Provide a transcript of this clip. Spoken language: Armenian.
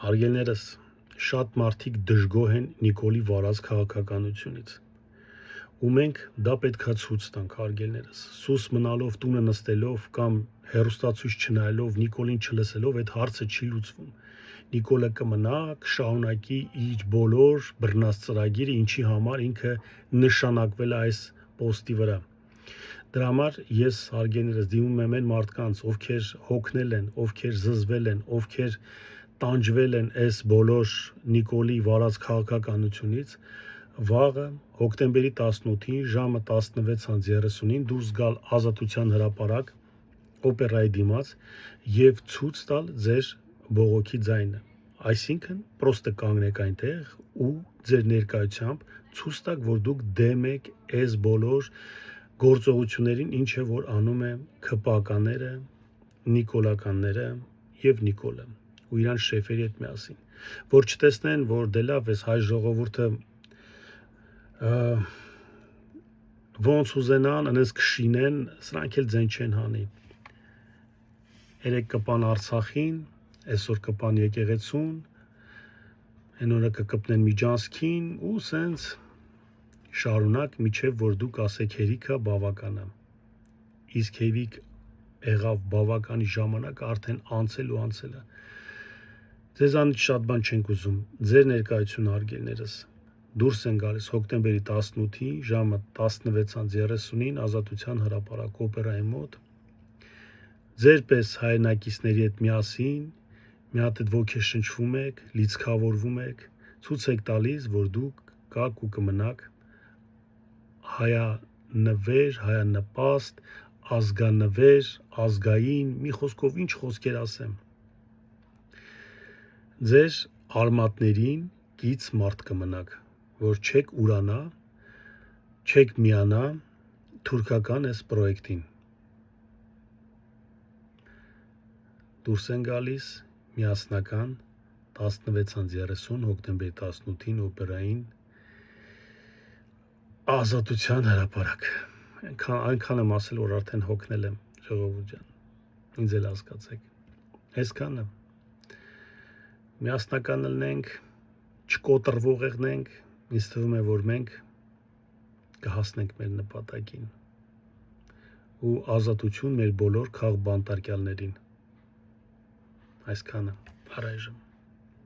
Հարգելներս, շատ մարդիկ դժգոհ են Նիկոլի վարած քաղաքականությունից։ Ու մենք դա պետքա ցույց տանք, հարգելներս։ Սուս մնալով, տունը նստելով կամ հեռուստացույց չնայելով, Նիկոլին չլսելով այդ հարցը չի լուծվում։ Նիկոլը կմնա, կշարունակի իր բոլոր բռնած ծրագիրը, ինչի համար ինքը նշանակվել է այս պոստի վրա։ Դրա համար ես, հարգելներս, դիմում եմ այն մարդկանց, ովքեր հոգնել են, ովքեր զզվել են, ովքեր տանջվել են այս բոլոր Նիկոլի վարած քաղաքականությունից, վաղը հոկտեմբերի 18-ին ժամը 16:30-ին դուրս գալ Ազատության հրապարակ օպերայի դիմաց եւ ցույց տալ ձեր բողոքի ձայնը։ Այսինքն, պրոստը կանգնեք այնտեղ ու ձեր ներկայությամբ ցույց տաք, որ դուք դեմ եք այս բոլոր գործողություններին, ինչ է որ անում է ՔՊԱ-ականները, նիկոլականները եւ Նիկոլը ու իրանց շեֆերի հետ միասին, որ չտեսնեն, որ դե լավ էս հայ ժողովուրդը ոնց ուզենան, անես կշինեն, սրանք էլ ձեն չեն հանի։ Երեք կպան Արցախին, այսօր կպան եկեղեցուն, այն օրը կկպնեն Միջանցքին ու սենց շարունակ, միջև որ դուք ասեք հերիքա բավականա։ Իսկ հերիք եղավ բավականի ժամանակը արդեն անցել ու անցել է։ Ձեզանից շատ բան չենք ուզում, ձեր ներկայությունը, հարգելներս, դուրս են գալիս հոկտեմբերի 18-ին ժամը 16:30-ին Ազատության հրապարակ օպերայի մոտ։ Ձեր պես հայրենակիցների հետ միասին մի հատ այդ ոգեշնչվում եք, լիցքավորվում եք, ցույց եք տալիս, որ դուք կաք ու կմնաք հայանվեր, հայանպաստ, ազգանվեր, ազգային, մի խոսքով ինչ խոսքեր ասեմ։ Ձեր արմատներին կից մարդ կմնաք, որ չեք ուրանա, չեք միանա թուրքական այս պրոյեկտին։ Դուրս են գալիս միասնական 16:30 հոկտեմբերի 18-ին օպերային Ազատության հրապարակ։ Այնքան եմ ասել, որ արդեն հոգնել եմ, ժողովուրդ ջան, ինձ էլ հասկացեք։ Այսքանը միասնական լինենք, չկոտրվող եղնենք, ինձ թվում է, որ մենք կհասնենք մեր նպատակին ու ազատություն մեր բոլոր քաղբանտարկյալներին։ Այսքանը առայժմ